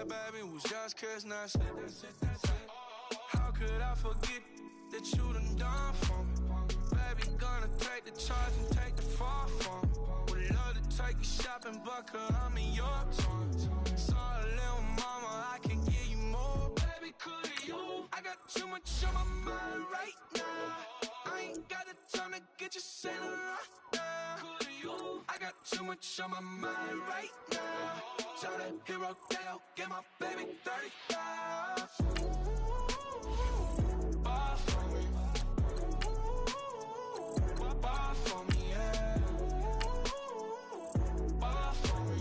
that, baby, was just kiss, that's it. How could I forget that you done for me? Baby, gonna take the charge and take the fall from me. Would love to take you shopping, but I'm in your town. Saw a little mama, I can give you more. Baby, could you? I got too much on my mind right now. I ain't got the time to get you sitting right now. Could you? I got too much on my mind right now. Tell that hero that I'll get my baby 30,000. Bar for me. Bar for me, yeah. Bar for me.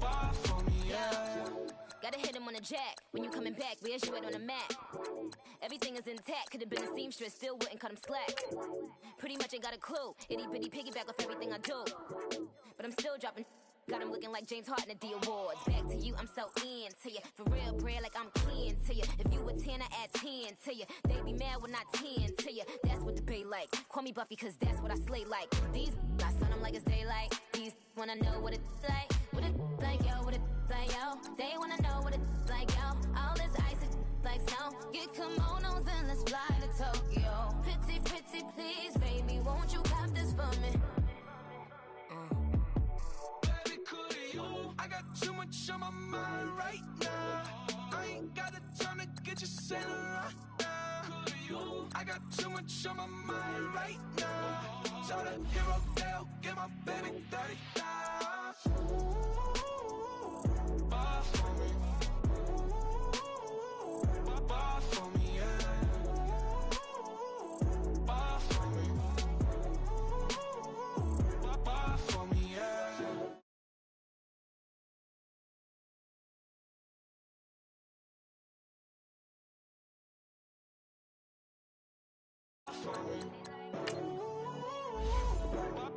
Bar for me, yeah. Gotta hit him on the jack. When you coming back, where's you at on the map? Everything is intact. Could've been a seamstress, still wouldn't cut him slack. Pretty much ain't got a clue. Itty bitty piggyback off everything I do. But I'm still dropping. Got him looking like James Harden at the awards. Back to you, I'm so into you. For real, bread, like I'm kin to you. If you a 10, I add 10 to you. They be mad when I 10 to you. That's what the bay like. Call me Buffy, cause that's what I slay like. These, I son them like it's daylight. These wanna know what it's like. What it like, yo, what it like, yo. They wanna know what it's like, yo. All this ice is like snow. Get kimonos and let's fly to Tokyo. Pretty, pretty, please, baby, won't you cop this for me? I got too much on my mind right now. I ain't got the time to get you sitting right now. I got too much on my mind right now. Tell the hero that I'll get my baby 30,000. Bar for me. Bar for me, yeah. Bar for me. Bar for me, yeah. For me.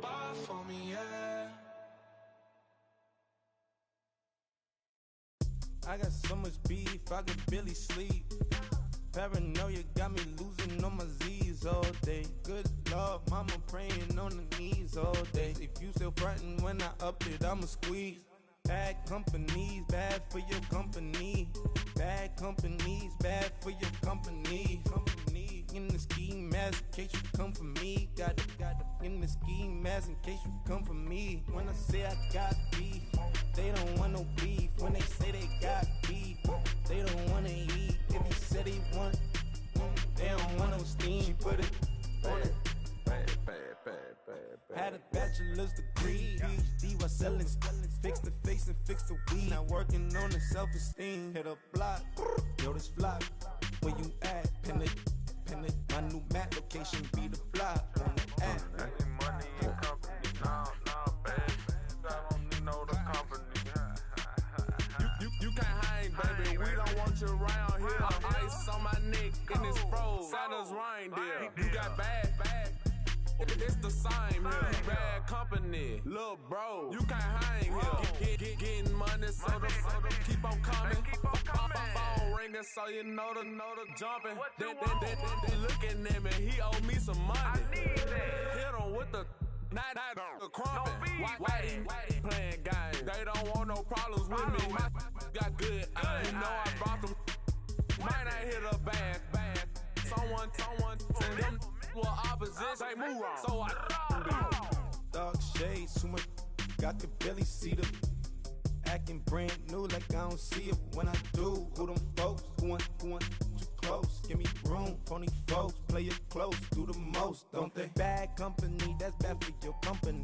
Bar for me, yeah. I got so much beef, I could barely sleep. Paranoia got me losing on my Z's all day. Good Lord, mama praying on the knees all day. If you still frontin' when I up it, I'ma squeeze. Bad companies, bad for your company. Bad companies, bad for your company. Company in the ski mask in case you come for me. Got it in the ski mask in case you come for me. When I say I got beef, they don't want no beef. When they say they got beef, they don't wanna eat. If you said he want, they don't want no steam. She put it on it. Had a bachelor's degree, PhD while selling. Fix the face and fix the weed. Now working on the self-esteem. Hit a block, yo this flock. Where you at? Pin it. My new map location be the block on the app. Money and company, nah, baby. I don't need no the company. You can't hang, baby. We don't want you around here. Ice on my neck in this froze. Santa's reindeer. You got bad. It's the same here. Bad company, little bro. You can't hang here. Getting money, so the keep on coming. Phone ringing, so you know the jumping. They looking at me. He owe me some money. I need that. Hit him with the the crumpin'. Why they playing games? They don't want no problems with me. My got good. I know I brought them. Might not hit a bad. Someone send them. Well, opposition, they move wrong. So I dark shades, too much. I could barely see them. Acting brand new, like I don't see it when I do. Who them folks? Who want too close? Give me room, phony folks. Play it close, do the most, don't they? Bad company, that's bad for your company.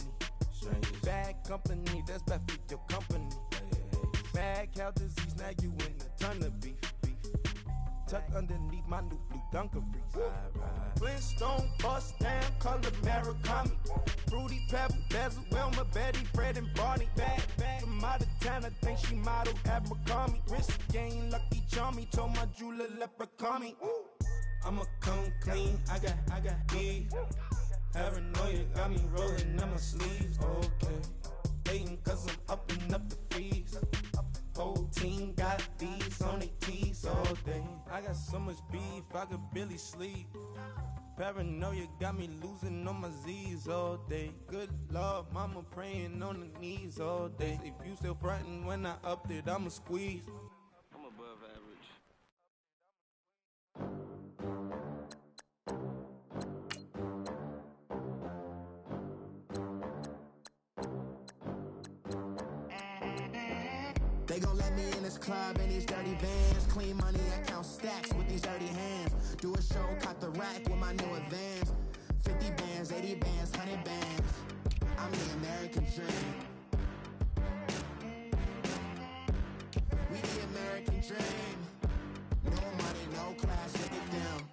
Bad company, that's bad for your company. Bad cow disease, now you in a ton of beef. Tucked underneath my new blue Dunkaroos. Flintstone bust down, color Murakami. Fruity Pebble, Bezel, Wilma, Betty, Fred and Barney. Bad from out of town, I think she modeled Abercrombie. Wrist game, Lucky Charmy, told my jeweler leprechaun me. I'ma come clean, I got beef. Paranoia got me rolling on my sleeves. Okay, hating cause I'm upping up the fees. Whole team got these on their tees all day. I got so much beef, I could barely sleep. Paranoia got me losing on my Z's all day. Good Lord, mama praying on the knees all day. If you still frontin' when I upped it, I'ma squeeze. I'm above average. They gon' let me in this club in these dirty vans. Clean money, I count stacks with these dirty hands. Do a show, caught the rack with my new advance. 50 bands, 80 bands, 100 bands. I'm the American dream. We the American dream. No money, no class, look at them.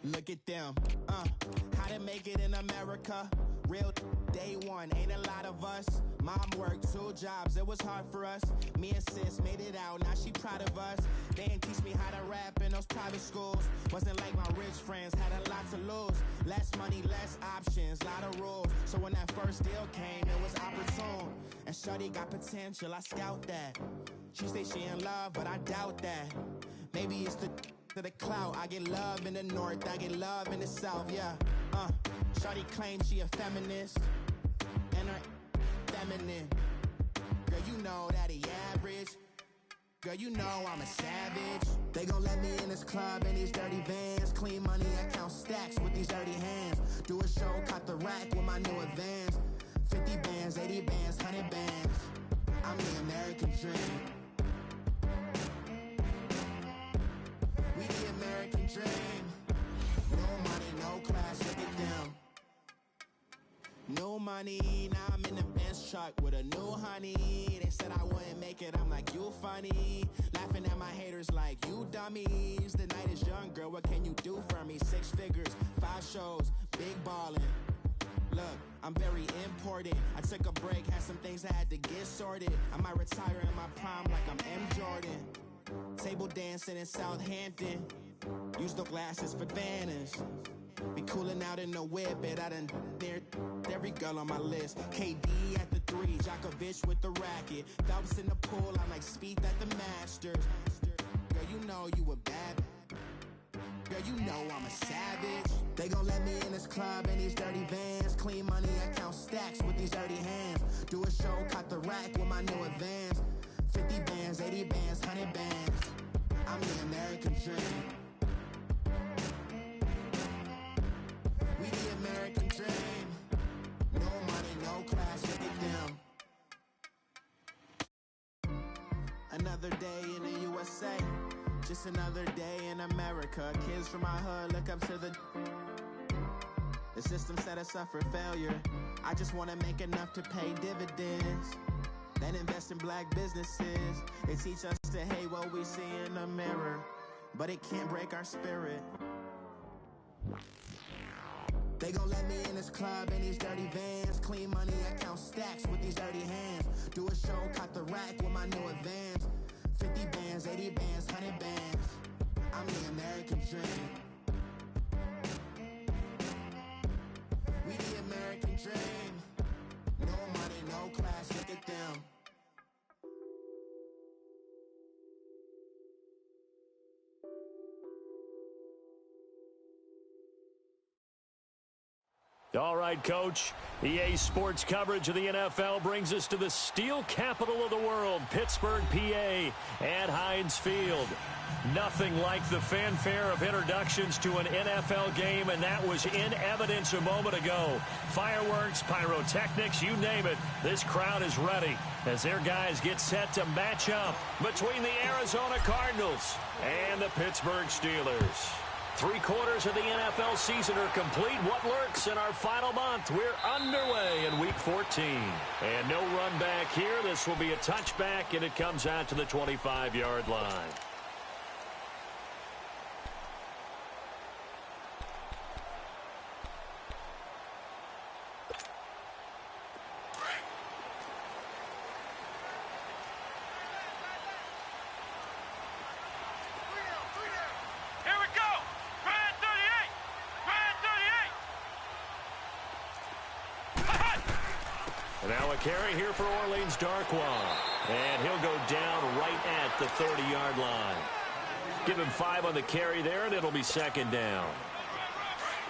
Look at them. How to make it in America? Real day one, ain't a lot of us. Mom worked 2 jobs, it was hard for us. Me and sis made it out, now she proud of us. They didn't teach me how to rap in those private schools. Wasn't like my rich friends, had a lot to lose. Less money, less options, lot of rules. So when that first deal came, it was opportune. And shorty got potential, I scout that. She say she in love, but I doubt that. Maybe it's to the clout. I get love in the north, I get love in the south, yeah. Shorty claims she a feminist, and her feminine. Girl, you know that he average. Girl, you know I'm a savage. They gon' let me in this club in these dirty vans. Clean money, I count stacks with these dirty hands. Do a show, caught the rack with my new advance. 50 bands, 80 bands, 100 bands. I'm the American dream. We the American dream. No money, no class, look at them. No money, now I'm in the Benz truck with a new honey. They said I wouldn't make it, I'm like, you funny. Laughing at my haters like, you dummies. The night is young, girl, what can you do for me? 6 figures, 5 shows, big ballin'. Look, I'm very important. I took a break, had some things I had to get sorted. I might retire in my prime like I'm M. Jordan. Table dancing in Southampton. Use the glasses for Vannas. Be coolin' out in the whip, but I done near every girl on my list. KD at the 3, Djokovic with the racket. Phelps in the pool, I'm like Speed at the Masters. Girl, you know you a bad. Girl, you know I'm a savage. They gon' let me in this club in these dirty vans. Clean money, I count stacks with these dirty hands. Do a show, caught the rack with my new advance. 50 bands, 80 bands, 100 bands. I'm the American dream. We the American dream. No money, no class, look at them. Another day in the USA. Just another day in America. Kids from my hood look up to the system set us up for failure. I just wanna make enough to pay dividends. Then invest in black businesses. They teach us to hate what we see in the mirror, but it can't break our spirit. They gon' let me in this club in these dirty vans. Clean money, I count stacks with these dirty hands. Do a show, caught the rack with my new advance. 50 bands, 80 bands, 100 bands. I'm the American dream. We the American dream. No money, no class, look at them. All right, Coach. EA Sports coverage of the NFL brings us to the steel capital of the world, Pittsburgh, PA, at Heinz Field. Nothing like the fanfare of introductions to an NFL game, and that was in evidence a moment ago. Fireworks, pyrotechnics, you name it. This crowd is ready as their guys get set to match up between the Arizona Cardinals and the Pittsburgh Steelers. 3/4 of the NFL season are complete. What lurks in our final month? We're underway in Week 14. And no run back here. This will be a touchback, and it comes out to the 25-yard line. Now a carry here for Orleans Darkwa. And he'll go down right at the 30-yard line. Give him 5 on the carry there, and it'll be second down.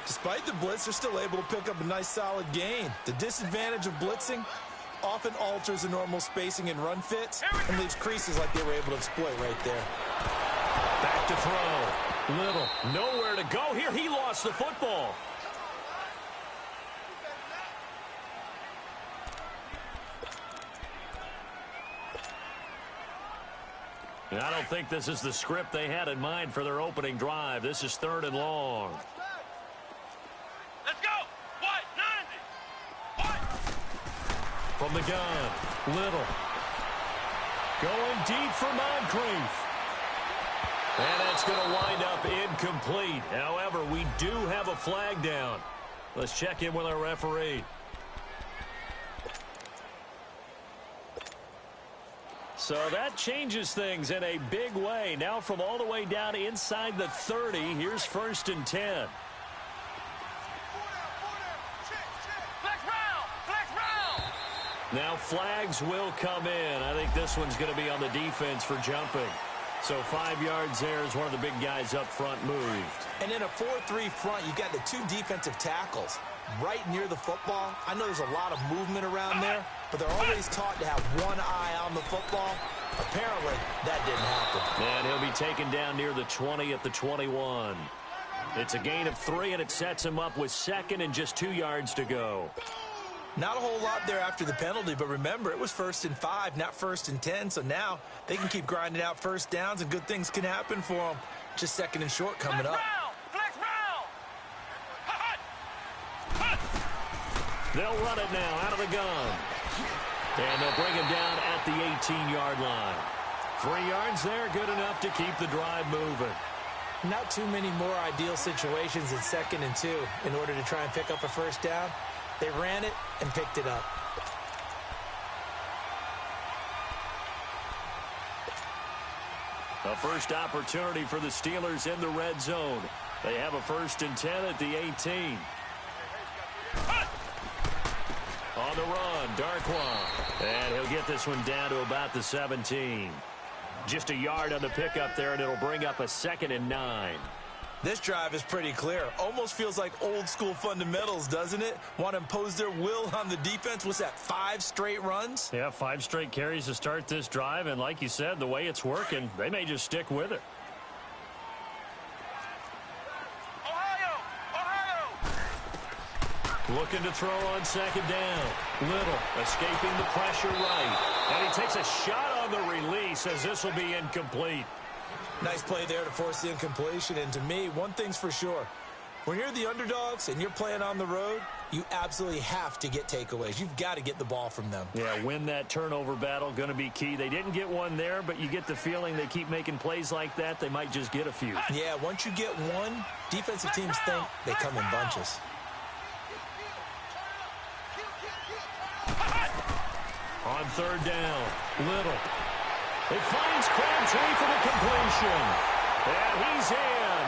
Despite the blitz, they're still able to pick up a nice, solid gain. The disadvantage of blitzing often alters the normal spacing and run fits and leaves creases like they were able to exploit right there. Back to throw. Little. Nowhere to go here. He lost the football. And I don't think this is the script they had in mind for their opening drive. This is 3rd and long. Let's go! What? 90! What? From the gun, Little. Going deep for Moncrief. And that's going to wind up incomplete. However, we do have a flag down. Let's check in with our referee. So that changes things in a big way. Now from all the way down inside the 30, here's 1st and 10. Now flags will come in. I think this one's going to be on the defense for jumping. So 5 yards there as one of the big guys up front moved. And in a 4-3 front, you've got the 2 defensive tackles right near the football. I know there's a lot of movement around there, but they're always taught to have one eye on the football. Apparently, that didn't happen. And he'll be taken down near the 20 at the 21. It's a gain of 3, and it sets him up with 2nd and just 2 yards to go. Not a whole lot there after the penalty, but remember, it was 1st and 5, not 1st and 10, so now they can keep grinding out first downs, and good things can happen for them. Just 2nd and short coming up. They'll run it now out of the gun. And they'll bring him down at the 18-yard line. 3 yards there, good enough to keep the drive moving. Not too many more ideal situations in 2nd and 2 in order to try and pick up a first down. They ran it and picked it up. A first opportunity for the Steelers in the red zone. They have a 1st and 10 at the 18. On the run, Darkwa. And he'll get this one down to about the 17. Just a yard on the pickup there, and it'll bring up a 2nd and 9. This drive is pretty clear. Almost feels like old school fundamentals, doesn't it? Want to impose their will on the defense. What's that, 5 straight runs? Yeah, 5 straight carries to start this drive. And like you said, the way it's working, they may just stick with it. Looking to throw on 2nd down. Little escaping the pressure right. And he takes a shot on the release as this will be incomplete. Nice play there to force the incompletion. And to me, one thing's for sure. When you're the underdogs and you're playing on the road, you absolutely have to get takeaways. You've got to get the ball from them. Yeah, win that turnover battle, going to be key. They didn't get one there, but you get the feeling they keep making plays like that, they might just get a few. Yeah, once you get one, defensive teams think they come in bunches. On 3rd down, Little. It finds Crabtree for the completion. And he's in.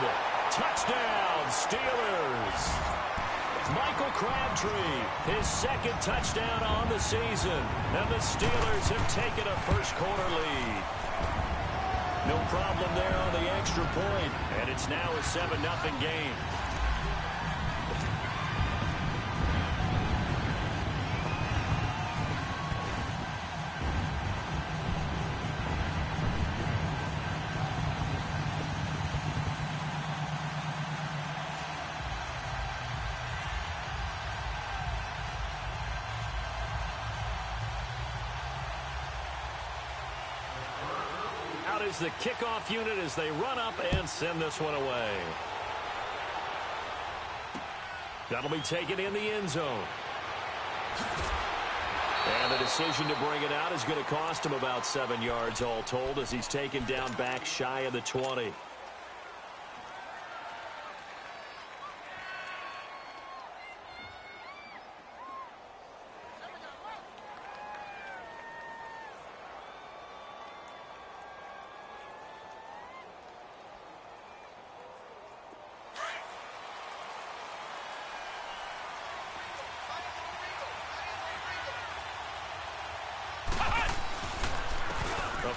Touchdown, Steelers. Michael Crabtree, his 2nd touchdown on the season. And the Steelers have taken a first-quarter lead. No problem there on the extra point. And it's now a 7-0 game. Is the kickoff unit as they run up and send this one away. That'll be taken in the end zone. And the decision to bring it out is going to cost him about 7 yards all told as he's taken down back shy of the 20.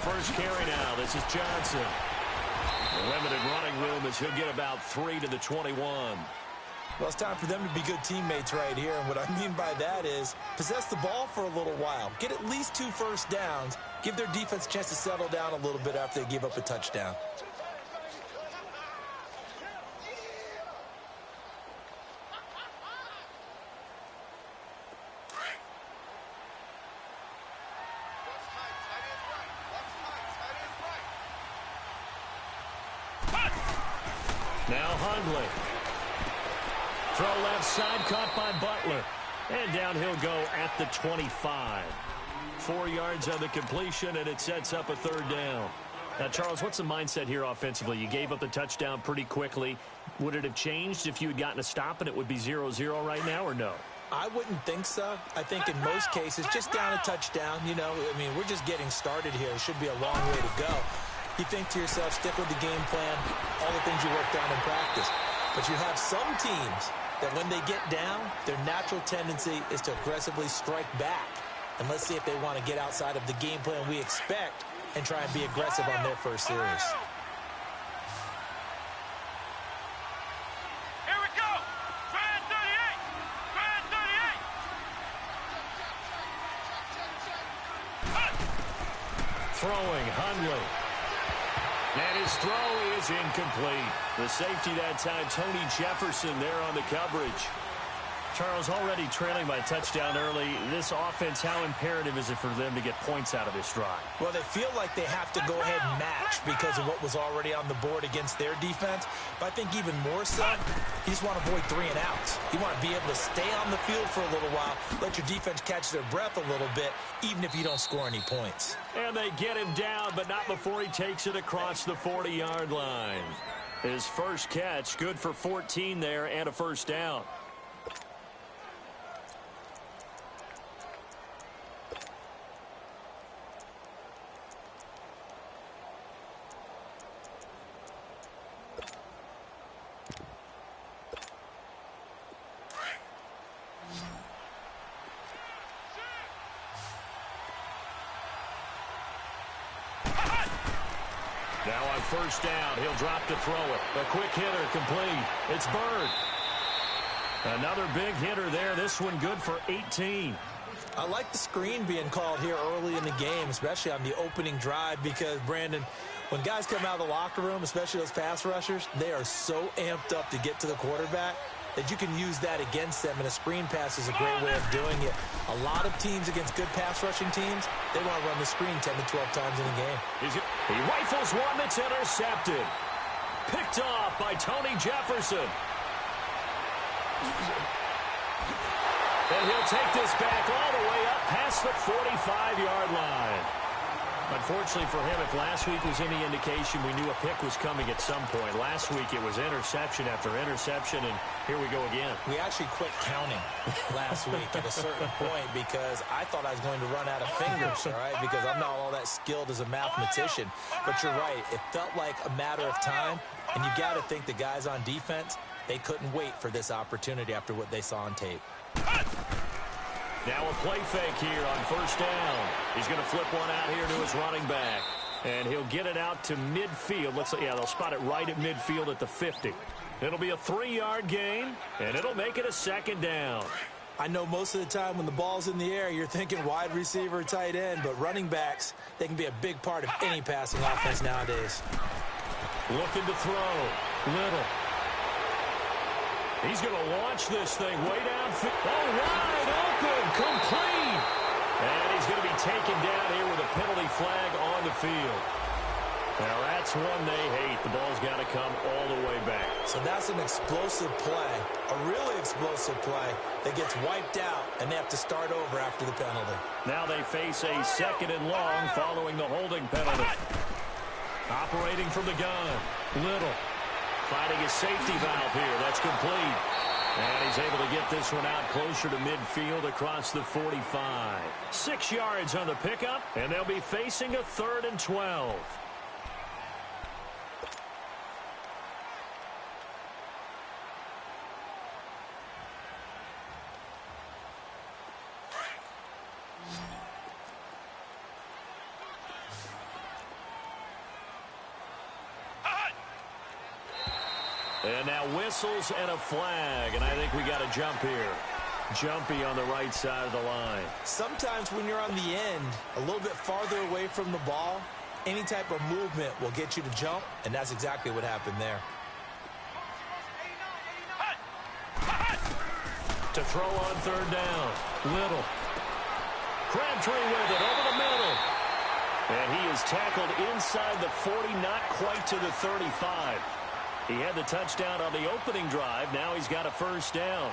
First carry now. This is Johnson. Limited running room as he'll get about 3 to the 21. Well, it's time for them to be good teammates right here, and what I mean by that is possess the ball for a little while. Get at least 2 first downs. Give their defense a chance to settle down a little bit after they give up a touchdown. Now Hundley. Throw left side, caught by Butler. And down he'll go at the 25. 4 yards on the completion, and it sets up a 3rd down. Now, Charles, what's the mindset here offensively? You gave up the touchdown pretty quickly. Would it have changed if you had gotten a stop and it would be 0-0 right now, or no? I wouldn't think so. I think in most cases, just down a touchdown, you know, I mean, we're just getting started here. It should be a long way to go. You think to yourself, stick with the game plan, all the things you worked on in practice. But you have some teams that when they get down, their natural tendency is to aggressively strike back. And let's see if they want to get outside of the game plan we expect and try and be aggressive on their first series. Here we go. Try 38. Try 38. Throwing, Hundley. And his throw is incomplete. The safety that time, Tony Jefferson there on the coverage. Charles, already trailing by a touchdown early. This offense, how imperative is it for them to get points out of this drive? Well, they feel like they have to go ahead and match because of what was already on the board against their defense. But I think even more so, you just want to avoid 3 and outs. You want to be able to stay on the field for a little while, let your defense catch their breath a little bit, even if you don't score any points. And they get him down, but not before he takes it across the 40-yard line. His first catch, good for 14 there and a 1st down. Now on 1st down, he'll drop to throw it. A quick hitter, complete. It's Bird. Another big hitter there. This one good for 18. I like the screen being called here early in the game, especially on the opening drive, because, Brandon, when guys come out of the locker room, especially those pass rushers, they are so amped up to get to the quarterback that you can use that against them, and a screen pass is a great way of doing it. A lot of teams against good pass rushing teams, they want to run the screen 10 to 12 times in a game. He rifles one that's intercepted. Picked off by Tony Jefferson. And he'll take this back all the way up past the 45-yard line. Unfortunately for him, if last week was any indication, we knew a pick was coming at some point. Last week it was interception after interception, and here we go again. We actually quit counting last week at a certain point because I thought I was going to run out of fingers, all right, because I'm not all that skilled as a mathematician. But you're right. It felt like a matter of time, and you got to think the guys on defense, they couldn't wait for this opportunity after what they saw on tape. Now a play fake here on 1st down. He's going to flip one out here to his running back. And he'll get it out to midfield. Yeah, they'll spot it right at midfield at the 50. It'll be a 3-yard gain, and it'll make it a 2nd down. I know most of the time when the ball's in the air, you're thinking wide receiver, tight end, but running backs, they can be a big part of any passing offense nowadays. Looking to throw. Little. He's going to launch this thing way downfield. Oh, wide open, complete. And he's going to be taken down here with a penalty flag on the field. Now, that's one they hate. The ball's got to come all the way back. So that's an explosive play, a really explosive play that gets wiped out, and they have to start over after the penalty. Now they face a 2nd and long following the holding penalty. Operating from the gun, Little. Finding his safety valve here. That's complete. And he's able to get this one out closer to midfield across the 45. 6 yards on the pickup, and they'll be facing a 3rd and 12. And now whistles and a flag, and I think we got a jump here. Jumpy on the right side of the line. Sometimes when you're on the end, a little bit farther away from the ball, any type of movement will get you to jump, and that's exactly what happened there. To throw on third down. Little. Crabtree with it over the middle. And he is tackled inside the 40, not quite to the 35. He had the touchdown on the opening drive. Now he's got a first down.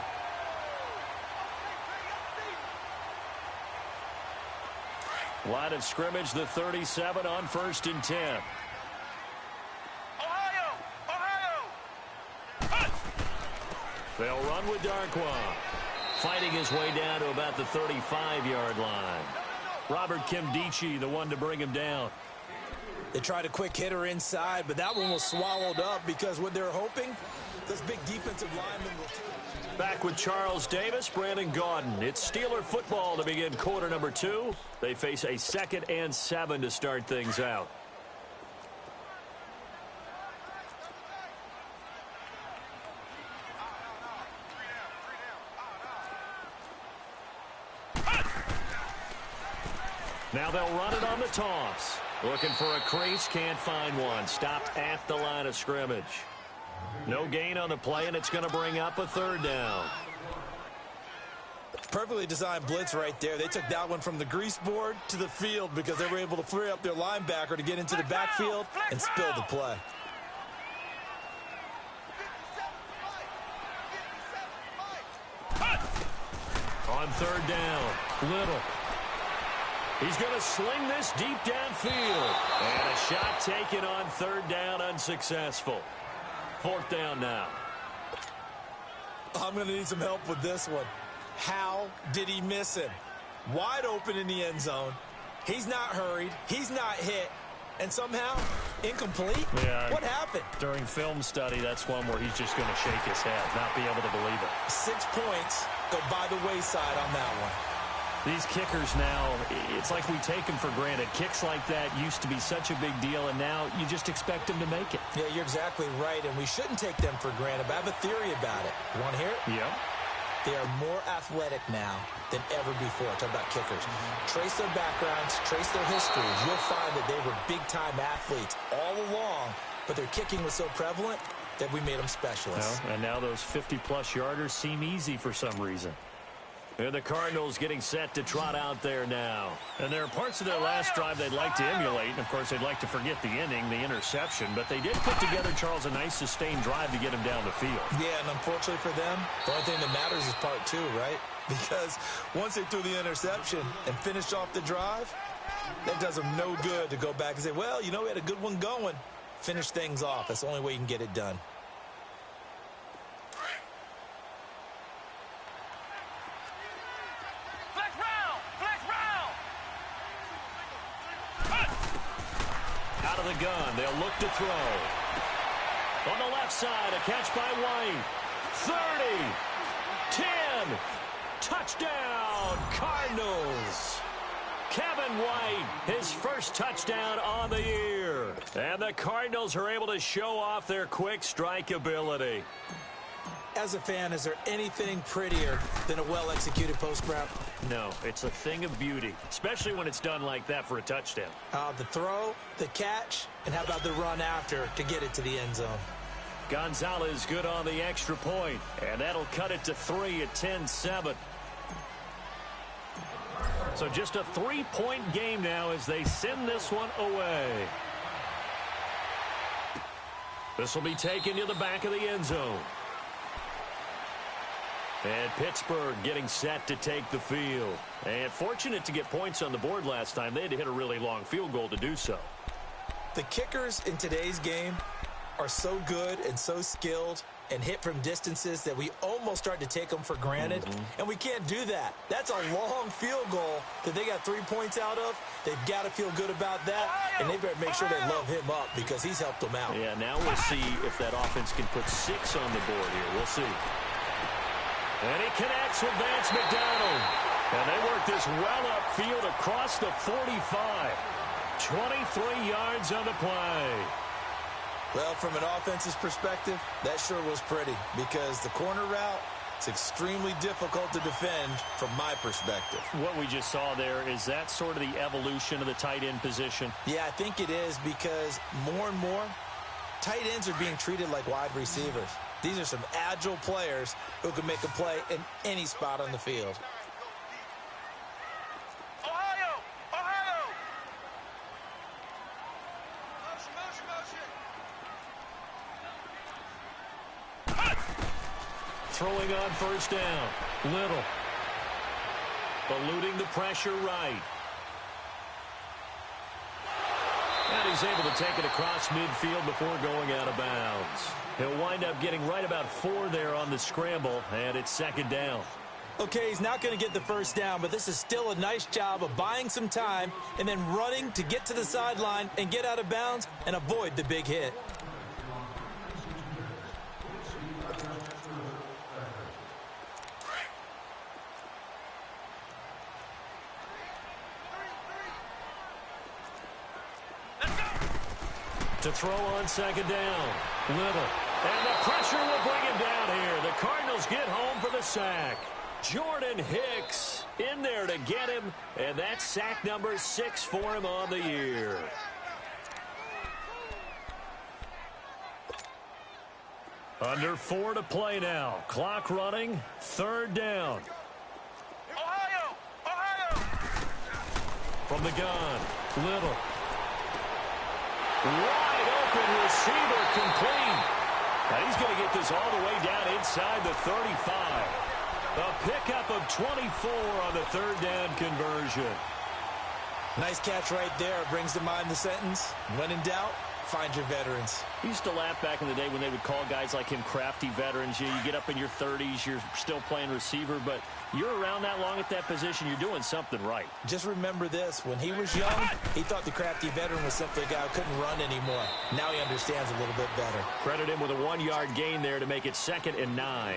Line of scrimmage, the 37 on 1st and 10. They'll run with Darkwa. Fighting his way down to about the 35-yard line. Robert Kimdichie, the one to bring him down. They tried a quick hitter inside, but that one was swallowed up because what they're hoping, this big defensive lineman will... Back with Charles Davis, Brandon Gaudin. It's Steeler football to begin quarter number 2. They face a 2nd and 7 to start things out. Now they'll run it on the toss. Looking for a crease, can't find one. Stopped at the line of scrimmage. No gain on the play, and it's going to bring up a third down. Perfectly designed blitz right there. They took that one from the grease board to the field because they were able to free up their linebacker to get into the backfield and spill the play. On third down, Little. He's going to sling this deep downfield. And a shot taken on third down, unsuccessful. 4th down now. I'm going to need some help with this one. How did he miss him? Wide open in the end zone. He's not hurried. He's not hit. And somehow, incomplete? Yeah. What happened? During film study, that's one where he's just going to shake his head, not be able to believe it. 6 points go by the wayside on that one. These kickers now, it's like we take them for granted. Kicks like that used to be such a big deal, and now you just expect them to make it. Yeah, you're exactly right, and we shouldn't take them for granted. But I have a theory about it. You want to hear it? Yeah. They are more athletic now than ever before. Talk about kickers. Trace their backgrounds, trace their histories. You'll find that they were big-time athletes all along, but their kicking was so prevalent that we made them specialists. Well, and now those 50-plus yarders seem easy for some reason. And the Cardinals getting set to trot out there now. And there are parts of their last drive they'd like to emulate. And, of course, they'd like to forget the inning, the interception. But they did put together, Charles, a nice sustained drive to get him down the field. Yeah, and unfortunately for them, the only thing that matters is part 2, right? Because once they threw the interception and finished off the drive, that does them no good to go back and say, well, you know, we had a good one going. Finish things off. That's the only way you can get it done. Out of the gun, they'll look to throw. On the left side, a catch by White. 30, 10, touchdown, Cardinals. Kevin White, his first touchdown on the year. And the Cardinals are able to show off their quick strike ability. As a fan, is there anything prettier than a well-executed post route? No, it's a thing of beauty, especially when it's done like that for a touchdown. The throw, the catch, and how about the run after to get it to the end zone? Gonzalez good on the extra point, and that'll cut it to 3 at 10-7. So just a 3-point game now as they send this one away. This will be taken to the back of the end zone. And Pittsburgh getting set to take the field. And fortunate to get points on the board last time. They had to hit a really long field goal to do so. The kickers in today's game are so good and so skilled and hit from distances that we almost start to take them for granted. And we can't do that. That's a long field goal that they got 3 points out of. They've got to feel good about that. And they better make sure they love him up because he's helped them out. Yeah, now we'll see if that offense can put 6 on the board here. We'll see. And he connects with Vance McDonald. And they work this well upfield across the 45. 23 yards on the play. Well, from an offense's perspective, that sure was pretty because the corner route, it's extremely difficult to defend from my perspective. What we just saw there, is that sort of the evolution of the tight end position? Yeah, I think it is because more and more, tight ends are being treated like wide receivers. These are some agile players who can make a play in any spot on the field. Throwing on first down. Little. Eluding the pressure right. And he's able to take it across midfield before going out of bounds. He'll wind up getting right about 4 there on the scramble, and it's second down. Okay, he's not going to get the first down, but this is still a nice job of buying some time and then running to get to the sideline and get out of bounds and avoid the big hit. To throw on second down. Little. And the pressure will bring him down here. The Cardinals get home for the sack. Jordan Hicks in there to get him. And that's sack number 6 for him on the year. Under 4 to play now. Clock running. Third down. Ohio! From the gun. Little. Wide open receiver complete. And he's going to get this all the way down inside the 35. A pickup of 24 on the third down conversion. Nice catch right there. Brings to mind the sentence, when in doubt, find your veterans. I used to laugh back in the day when they would call guys like him crafty veterans. You get up in your 30s, you're still playing receiver, but you're around that long at that position, you're doing something right. Just remember this. When he was young, he thought the crafty veteran was simply a guy who couldn't run anymore. Now he understands a little bit better. Credit him with a 1-yard gain there to make it 2nd and 9.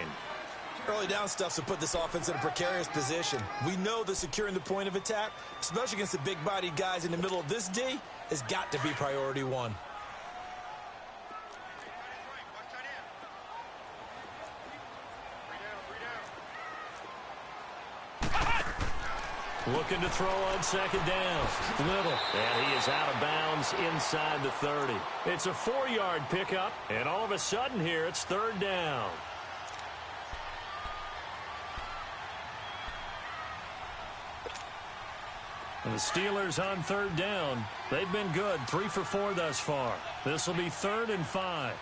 Early down stuff's to put this offense in a precarious position. We know that securing the point of attack, especially against the big-bodied guys in the middle of this D, has got to be priority 1. Looking to throw on second down. Little. And he is out of bounds inside the 30. It's a 4-yard pickup, and all of a sudden here it's third down. And the Steelers on third down. They've been good, 3 for 4 thus far. This will be 3rd and 5.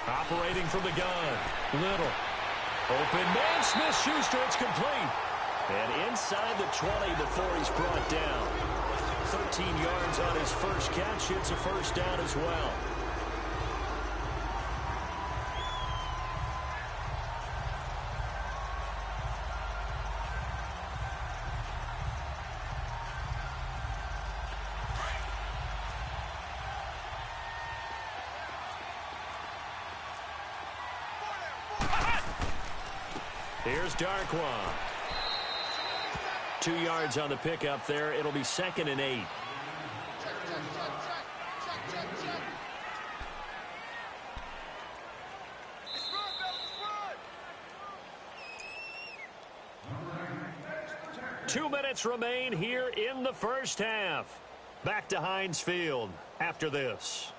Operating from the gun. Little. Open man, Smith-Schuster, it's complete. And inside the 20 before he's brought down. 13 yards on his first catch. It's a first down as well. Here's Darkwa. 2 yards on the pickup there. It'll be 2nd and 8. Two minutes remain here in the first half. Back to Heinz Field after this.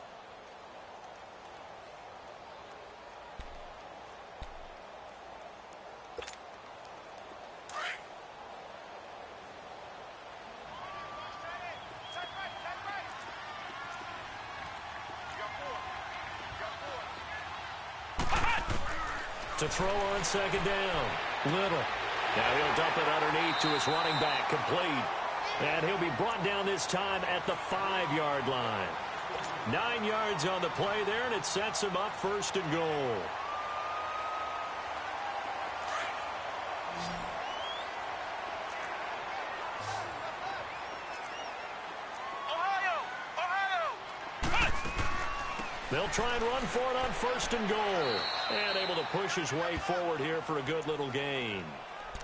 To throw on second down. Little. Now he'll dump it underneath to his running back. Complete. And he'll be brought down this time at the 5-yard line. 9 yards on the play there, and it sets him up 1st and goal. They'll try and run for it on 1st and goal. And able to push his way forward here for a good little gain.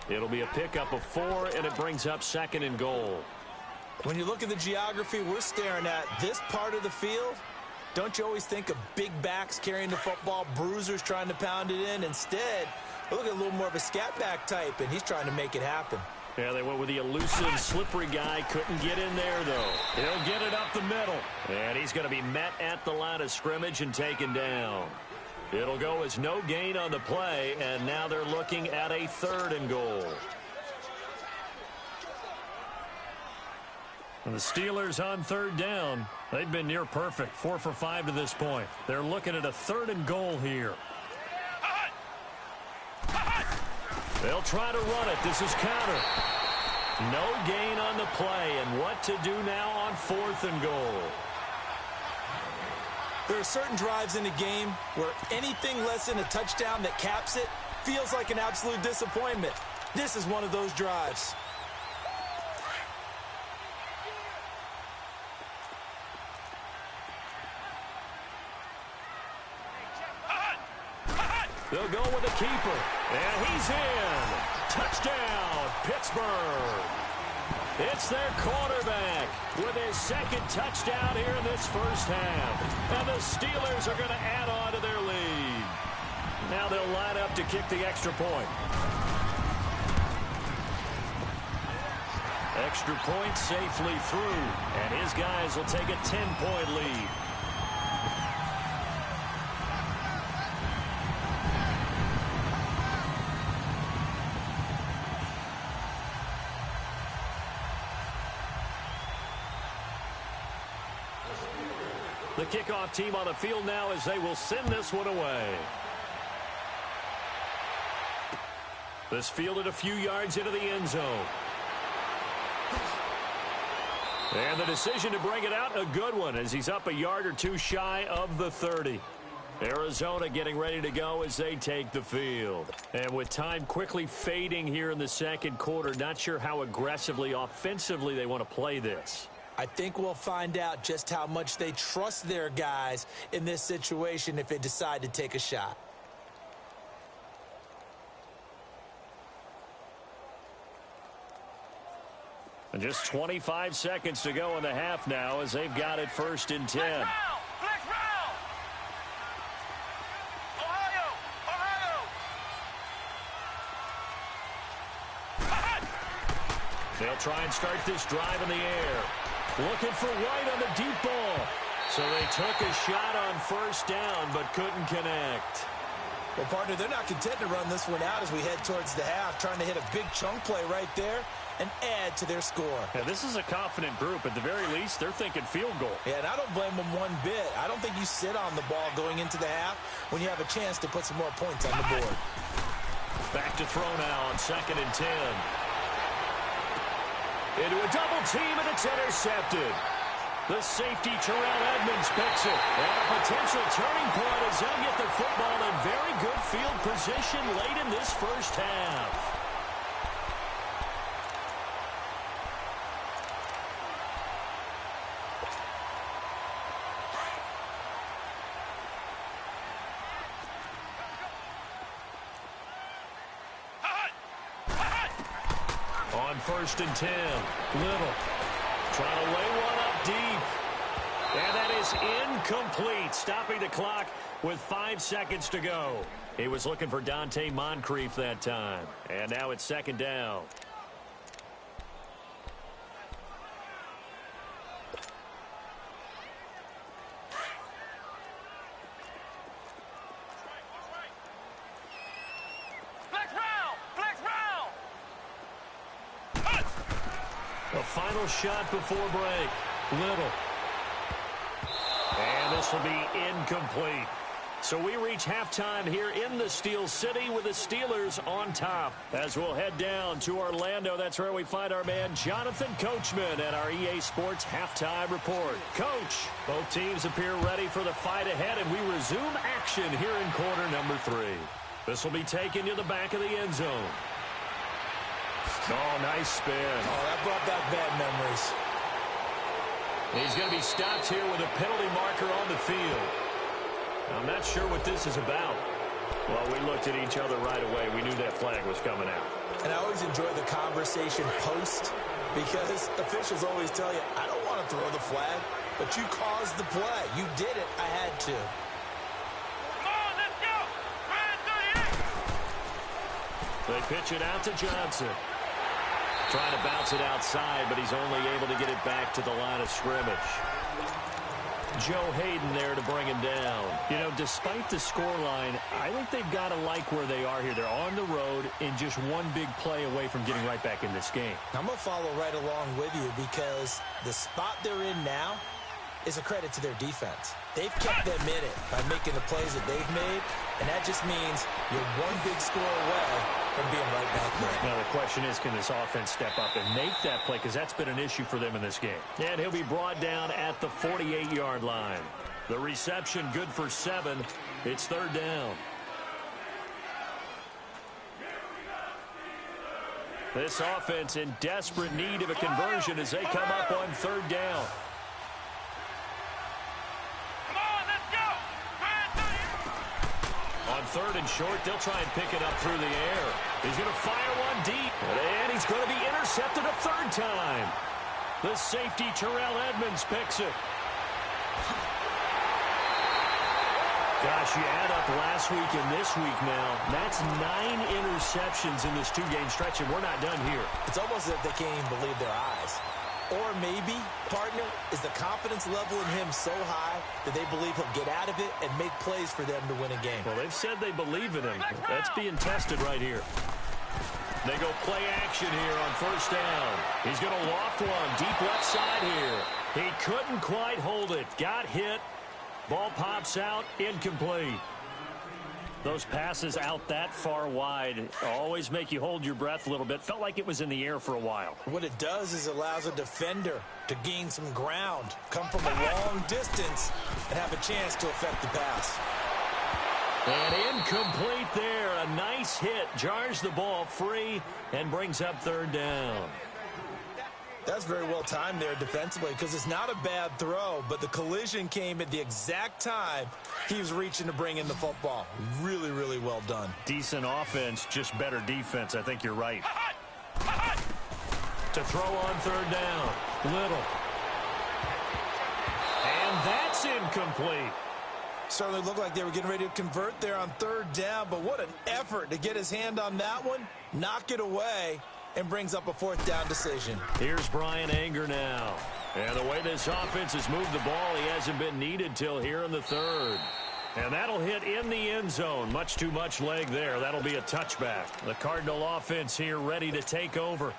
It'll be a pickup of 4, and it brings up 2nd and goal. When you look at the geography we're staring at, this part of the field, don't you always think of big backs carrying the football, bruisers trying to pound it in? Instead, look at a little more of a scat back type, and he's trying to make it happen. Yeah, they went with the elusive, slippery guy. Couldn't get in there, though. He'll get it up the middle. And he's going to be met at the line of scrimmage and taken down. It'll go as no gain on the play, and now they're looking at a 3rd and goal. And the Steelers on 3rd down. They've been near perfect, 4 for 5 to this point. They're looking at a 3rd and goal here. They'll try to run it. This is counter. No gain on the play, and what to do now on 4th and goal. There are certain drives in the game where anything less than a touchdown that caps it feels like an absolute disappointment. This is one of those drives. They'll go with the keeper, and he's in. Touchdown, Pittsburgh. It's their quarterback with his 2nd touchdown here in this first half. And the Steelers are going to add on to their lead. Now they'll line up to kick the extra point. Extra point safely through, and his guys will take a 10-point lead. The kickoff team on the field now as they will send this one away. This fielded a few yards into the end zone. And the decision to bring it out, a good one, as he's up a yard or two shy of the 30. Arizona getting ready to go as they take the field. And with time quickly fading here in the 2nd quarter, not sure how aggressively, offensively they want to play this. I think we'll find out just how much they trust their guys in this situation if they decide to take a shot. And just 25 seconds to go in the half now as they've got it 1st and 10. Flex round! Ohio! They'll try and start this drive in the air. Looking for White on the deep ball. So they took a shot on 1st down but couldn't connect. Well, partner, they're not content to run this one out as we head towards the half, trying to hit a big chunk play right there and add to their score. Yeah, this is a confident group. At the very least, they're thinking field goal. Yeah, and I don't blame them one bit. I don't think you sit on the ball going into the half when you have a chance to put some more points on the board. Back to throw now on 2nd and 10. Into a double team, and it's intercepted. The safety, Terrell Edmonds, picks it. And a potential turning point as they'll get the football in very good field position late in this first half. On 1st and 10, Little trying to lay one up deep. And that is incomplete, stopping the clock with 5 seconds to go. He was looking for Dante Moncrief that time. And now it's 2nd down. The final shot before break. Little. And this will be incomplete. So we reach halftime here in the Steel City with the Steelers on top. As we'll head down to Orlando, that's where we find our man Jonathan Coachman at our EA Sports Halftime Report. Coach, both teams appear ready for the fight ahead, and we resume action here in quarter number 3. This will be taken to the back of the end zone. Oh, nice spin. Oh, that brought back bad memories. He's going to be stopped here with a penalty marker on the field. I'm not sure what this is about. Well, we looked at each other right away. We knew that flag was coming out. And I always enjoy the conversation post because officials always tell you, I don't want to throw the flag, but you caused the play. You did it. I had to. Come on, let's go. Fan 38. They pitch it out to Johnson. Trying to bounce it outside, but he's only able to get it back to the line of scrimmage. Joe Hayden there to bring him down. You know, despite the scoreline, I think they've got to like where they are here. They're on the road and just one big play away from getting right back in this game. I'm going to follow right along with you because the spot they're in now is a credit to their defense. They've kept them in it by making the plays that they've made, and that just means you're one big score away from being right back there. Now the question is, can this offense step up and make that play? Because that's been an issue for them in this game. And he'll be brought down at the 48-yard line. The reception good for 7. It's third down. This offense in desperate need of a conversion as they come up on third down. On third and short, they'll try and pick it up through the air. He's going to fire one deep, and he's going to be intercepted a third time. The safety, Terrell Edmonds, picks it. Gosh, you add up last week and this week now. That's 9 interceptions in this two-game stretch, and we're not done here. It's almost as if they can't even believe their eyes. Or maybe, partner, is the confidence level in him so high that they believe he'll get out of it and make plays for them to win a game. Well, they've said they believe in him. That's being tested right here. They go play action here on first down. He's going to loft one deep left side here. He couldn't quite hold it. Got hit. Ball pops out. Incomplete. Those passes out that far wide always make you hold your breath a little bit. Felt like it was in the air for a while. What it does is allows a defender to gain some ground, come from a long distance, and have a chance to affect the pass. And incomplete there. A nice hit. Jars the ball free and brings up third down. That's very well timed there defensively because it's not a bad throw, but the collision came at the exact time he was reaching to bring in the football. Really, really well done. Decent offense, just better defense. I think you're right. To throw on third down. Little. And that's incomplete. Certainly looked like they were getting ready to convert there on third down, but what an effort to get his hand on that one, knock it away, and brings up a fourth down decision. Here's Brian Anger now. And the way this offense has moved the ball, he hasn't been needed till here in the third. And that'll hit in the end zone. Much too much leg there. That'll be a touchback. The Cardinal offense here ready to take over.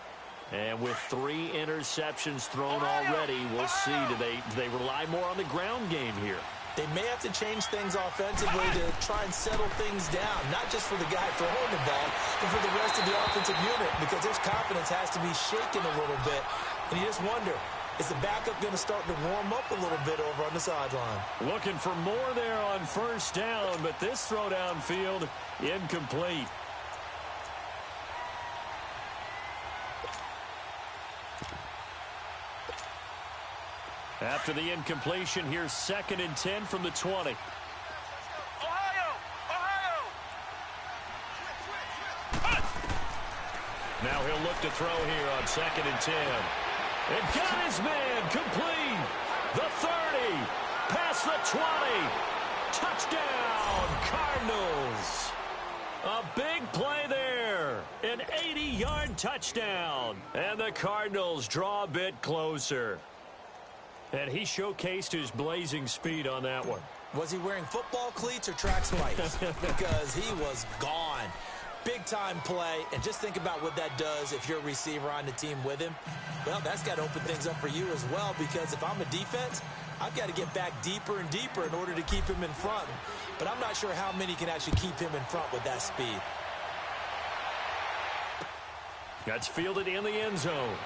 And with 3 interceptions thrown already, we'll see. Do they rely more on the ground game here? They may have to change things offensively to try and settle things down, not just for the guy throwing the ball, but for the rest of the offensive unit, because their confidence has to be shaken a little bit. And you just wonder, is the backup going to start to warm up a little bit over on the sideline? Looking for more there on first down, but this throw downfield, incomplete. After the incompletion, here's 2nd and 10 from the 20. Now he'll look to throw here on 2nd and 10. And got his man complete. The 30. Past the 20. Touchdown, Cardinals. A big play there. An 80-yard touchdown. And the Cardinals draw a bit closer. And he showcased his blazing speed on that one. Was he wearing football cleats or track spikes? Because he was gone. Big-time play, and just think about what that does if you're a receiver on the team with him. Well, that's got to open things up for you as well, because if I'm a defense, I've got to get back deeper and deeper in order to keep him in front. But I'm not sure how many can actually keep him in front with that speed. That's fielded in the end zone.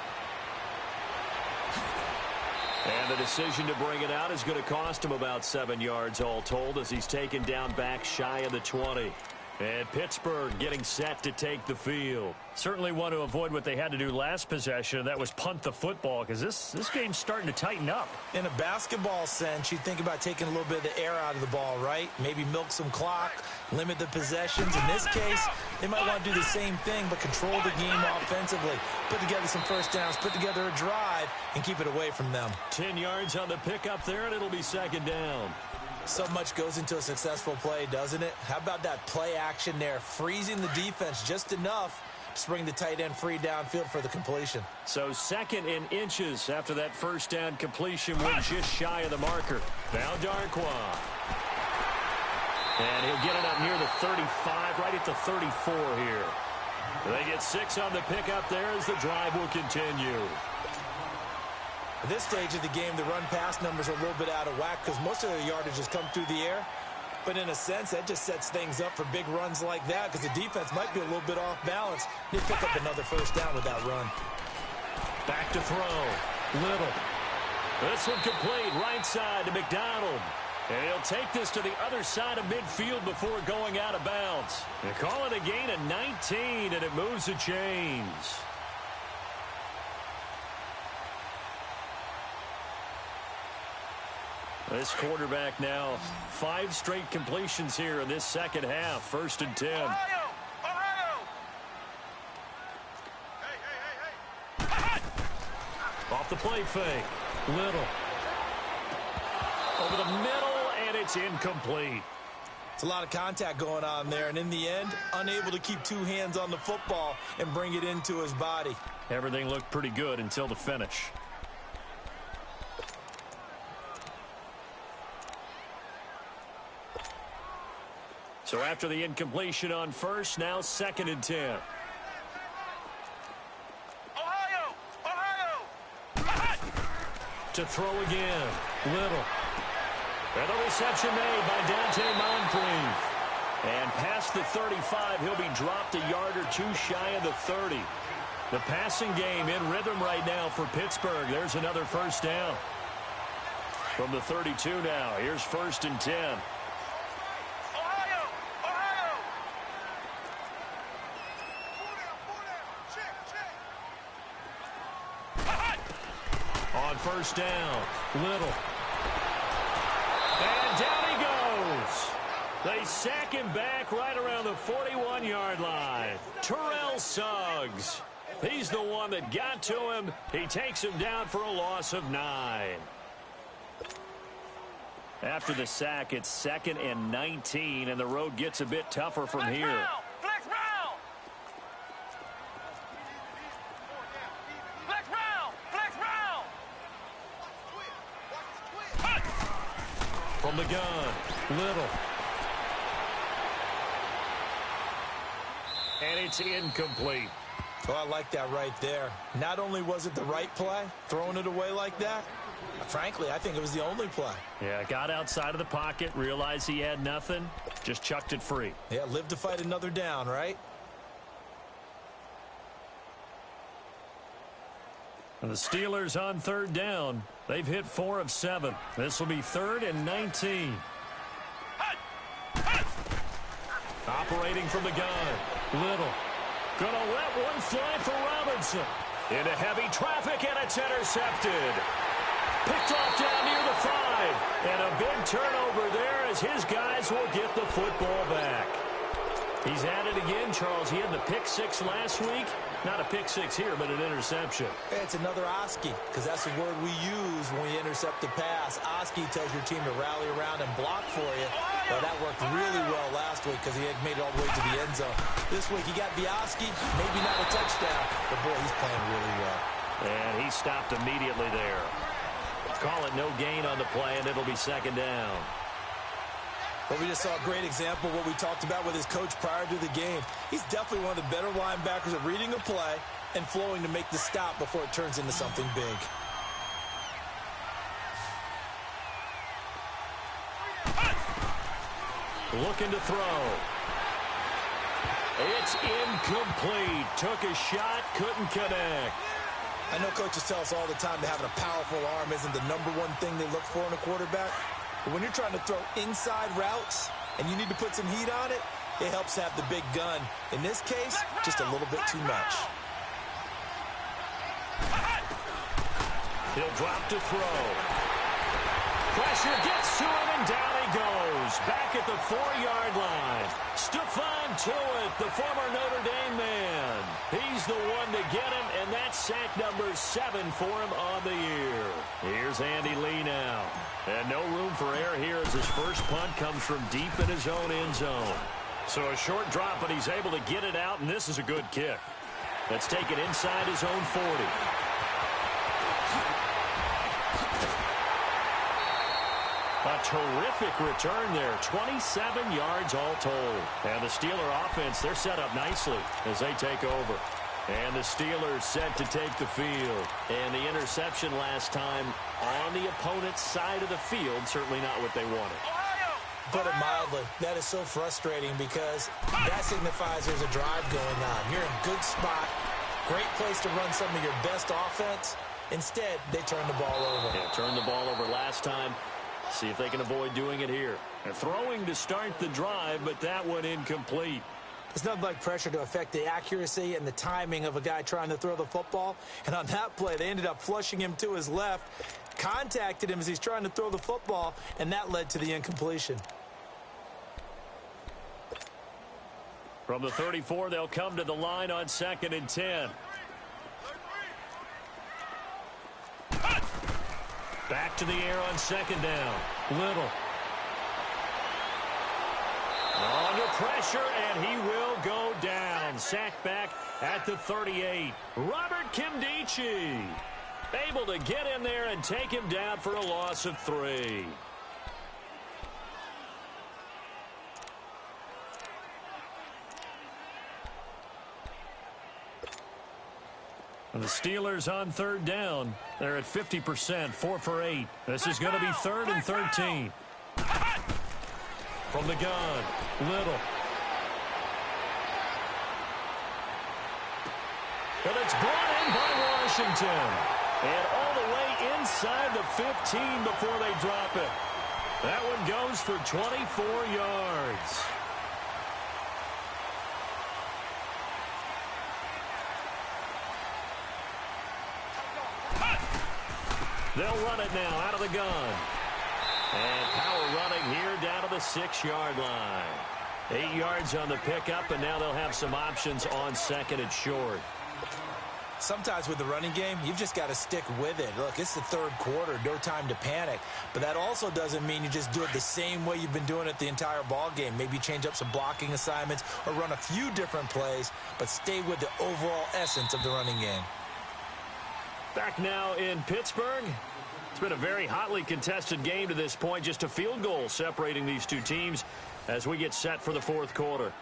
And the decision to bring it out is going to cost him about 7 yards all told as he's taken down back shy of the 20. And Pittsburgh getting set to take the field. Certainly want to avoid what they had to do last possession. That was punt the football, because this game's starting to tighten up. In a basketball sense, you think about taking a little bit of the air out of the ball, right? Maybe milk some clock, limit the possessions. In this case, they might want to do the same thing, but control the game offensively. Put together some first downs, put together a drive, and keep it away from them. 10 yards on the pickup there, and it'll be second down. So much goes into a successful play, doesn't it? How about that play action there, freezing the defense just enough to bring the tight end free downfield for the completion. So second in inches after that first down completion went just shy of the marker. Now Darkwa. And he'll get it up near the 35, right at the 34 here. They get 6 on the pickup there as the drive will continue. At this stage of the game, the run-pass numbers are a little bit out of whack because most of the yardage has come through the air. But in a sense, that just sets things up for big runs like that because the defense might be a little bit off balance. They pick up another first down with that run. Back to throw. Little. This one complete right side to McDonald. And he'll take this to the other side of midfield before going out of bounds. They call it a gain of 19, and it moves the chains. This quarterback now 5 straight completions here in this second half. 1st and 10. Ohio! Hey! Off the play fake. Little. Over the middle, and it's incomplete. It's a lot of contact going on there, and in the end, unable to keep 2 hands on the football and bring it into his body. Everything looked pretty good until the finish. So after the incompletion on first, now 2nd and 10. Ohio! To throw again. Little. And the reception made by Dante Moncrief. And past the 35, he'll be dropped a yard or 2 shy of the 30. The passing game in rhythm right now for Pittsburgh. There's another first down. From the 32 now, here's 1st and 10. On first down, Little. And down he goes. They sack him back right around the 41-yard line. Terrell Suggs. He's the one that got to him. He takes him down for a loss of 9. After the sack, it's 2nd and 19, and the road gets a bit tougher from here. From the gun, Little. And it's incomplete. Oh, I like that right there. Not only was it the right play, throwing it away like that, frankly, I think it was the only play. Yeah, got outside of the pocket, realized he had nothing, just chucked it free. Yeah, live to fight another down, right? And the Steelers on 3rd down. They've hit 4 of 7. This will be 3rd and 19. Operating from the gun. Little. Gonna let one fly for Robinson. Into heavy traffic, and it's intercepted. Picked off down near the 5. And a big turnover there as his guys will get the football back. He's at it again, Charles. He had the pick 6 last week. Not a pick 6 here, but an interception. It's another Oski, because that's the word we use when we intercept the pass. Oski tells your team to rally around and block for you. Well, that worked really well last week because he had made it all the way to the end zone. This week he got the Oski, maybe not a touchdown, but boy, he's playing really well. And he stopped immediately there. Call it no gain on the play, and it'll be 2nd down. But we just saw a great example of what we talked about with his coach prior to the game. He's definitely one of the better linebackers at reading a play and flowing to make the stop before it turns into something big. Looking to throw. It's incomplete. Took a shot, couldn't connect. I know coaches tell us all the time that having a powerful arm isn't the #1 thing they look for in a quarterback. But when you're trying to throw inside routes and you need to put some heat on it, it helps have the big gun. In this case, just a little bit too much. He'll drop to throw. Pressure gets to him, and down he goes. Back at the 4-yard line. Stephon Tuitt, the former Notre Dame man. He's the one to get him, and that's sack number 7 for him on the year. Here's Andy Lee now. And no room for error here as his first punt comes from deep in his own end zone. So a short drop, but he's able to get it out, and this is a good kick. Let's take it inside his own 40. A terrific return there. 27 yards all told. And the Steeler offense, they're set up nicely as they take over. And the Steelers set to take the field. And the interception last time on the opponent's side of the field, certainly not what they wanted. Put it mildly, that is so frustrating because that signifies there's a drive going on. You're in a good spot, great place to run some of your best offense. Instead, they turn the ball over. Yeah, turned the ball over last time. See if they can avoid doing it here. They're throwing to start the drive, but that one incomplete. It's nothing like pressure to affect the accuracy and the timing of a guy trying to throw the football. And on that play, they ended up flushing him to his left, contacted him as he's trying to throw the football, and that led to the incompletion. From the 34, they'll come to the line on 2nd and 10. Back to the air on 2nd down. Little. Under pressure, and he will go down. Sacked back at the 38. Robert Kimdichie able to get in there and take him down for a loss of 3. And the Steelers on 3rd down. They're at 50%, 4 for 8. This is going to be 3rd and 13. From the gun, Little. And it's brought in by Washington. And all the way inside the 15 before they drop it. That one goes for 24 yards. They'll run it now out of the gun. And power running here down to the 6-yard line. 8 yards on the pickup, and now they'll have some options on 2nd and short. Sometimes with the running game, you've just got to stick with it. Look, it's the 3rd quarter, no time to panic. But that also doesn't mean you just do it the same way you've been doing it the entire ball game. Maybe change up some blocking assignments or run a few different plays, but stay with the overall essence of the running game. Back now in Pittsburgh. It's been a very hotly contested game to this point. Just a field goal separating these two teams as we get set for the 4th quarter.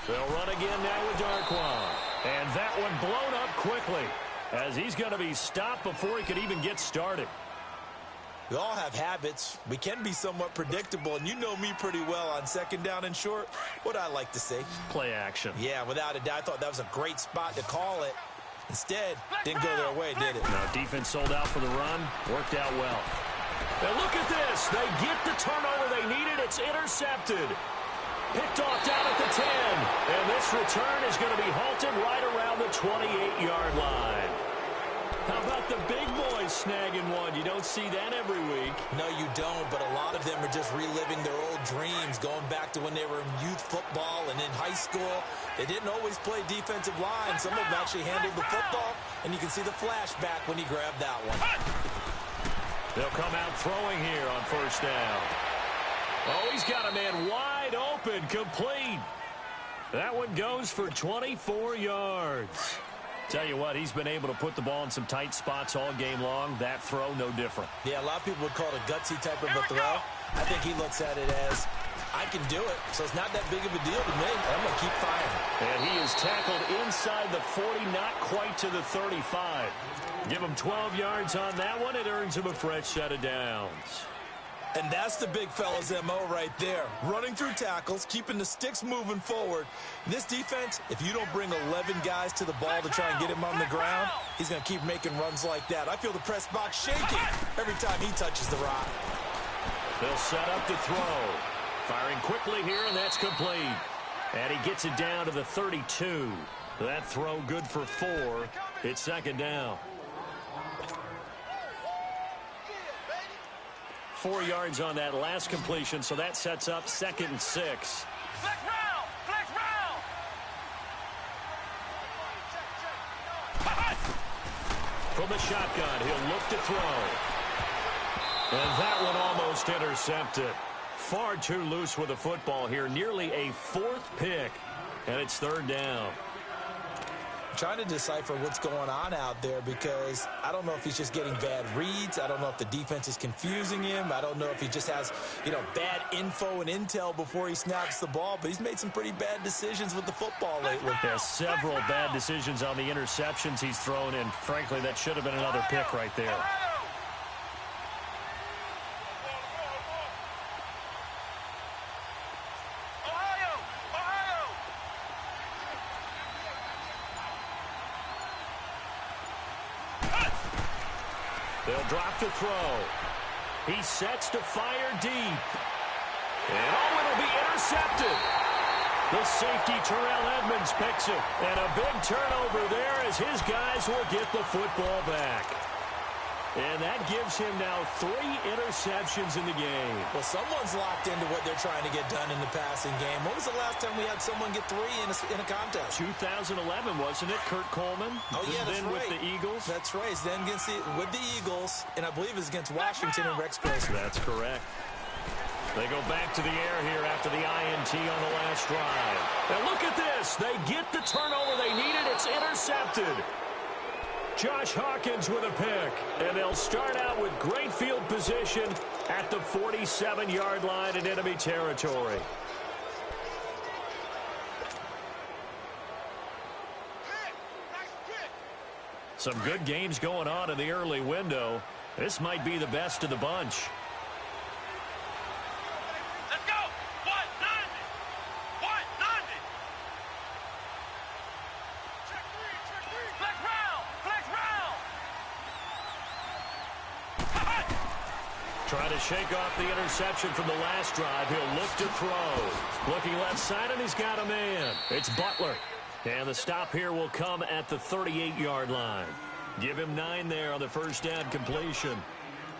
They'll run again now with Darquan. And that one blown up quickly as he's going to be stopped before he could even get started. We all have habits. We can be somewhat predictable, and you know me pretty well on 2nd down and short. What I like to say. Play action. Yeah, without a doubt. I thought that was a great spot to call it. Instead, didn't go their way, did it? No, defense sold out for the run. Worked out well. And look at this. They get the turnover they needed. It's intercepted. Picked off down at the 10. And this return is going to be halted right around the 28-yard line. How about the big boys snagging one? You don't see that every week. No, you don't, but a lot of them are just reliving their old dreams, going back to when they were in youth football and in high school. They didn't always play defensive line. Some of them actually handled the football, and you can see the flashback when he grabbed that one. They'll come out throwing here on 1st down. Oh, he's got a man wide open, complete. That one goes for 24 yards. Tell you what, he's been able to put the ball in some tight spots all game long. That throw, no different. Yeah, a lot of people would call it a gutsy type of a throw. I think he looks at it as, I can do it, so it's not that big of a deal to me. I'm going to keep firing. And he is tackled inside the 40, not quite to the 35. Give him 12 yards on that one. It earns him a fresh set of downs. And that's the big fella's MO right there. Running through tackles, keeping the sticks moving forward. This defense, if you don't bring 11 guys to the ball to try and get him on the ground, he's going to keep making runs like that. I feel the press box shaking every time he touches the rock. They'll set up to throw. Firing quickly here, and that's complete. And he gets it down to the 32. That throw good for 4. It's second down. 4 yards on that last completion, so that sets up 2nd and 6. Flex round! Flex round! From the shotgun, he'll look to throw. And that one almost intercepted. Far too loose with the football here. Nearly a 4th pick, and it's 3rd down. Trying to decipher what's going on out there because I don't know if he's just getting bad reads. I don't know if the defense is confusing him. I don't know if he just has, bad info and intel before he snaps the ball. But he's made some pretty bad decisions with the football lately. Yeah, several bad decisions on the interceptions he's thrown in. Frankly, that should have been another pick right there. They'll drop to throw. He sets to fire deep. And it'll be intercepted. The safety, Terrell Edmonds, picks it. And a big turnover there as his guys will get the football back. And that gives him now 3 interceptions in the game. Well, someone's locked into what they're trying to get done in the passing game. When was the last time we had someone get 3 in a contest? 2011, wasn't it? Kurt Coleman. Oh, yeah, that's then right. With the Eagles. That's right. Then with the Eagles, and I believe it's against Washington and Rex Grossman. That's correct. They go back to the air here after the INT on the last drive. Now look at this. They get the turnover they needed. It's intercepted. Josh Hawkins with a pick, and they'll start out with great field position at the 47-yard line in enemy territory. Some good games going on in the early window. This might be the best of the bunch. Let's go! What? Nothing! What? Nothing! Check three! Flex round! Flex round! Trying to shake off the interception from the last drive. He'll look to throw. Looking left side, and he's got a man. It's Butler. And the stop here will come at the 38-yard line. Give him 9 there on the first down completion.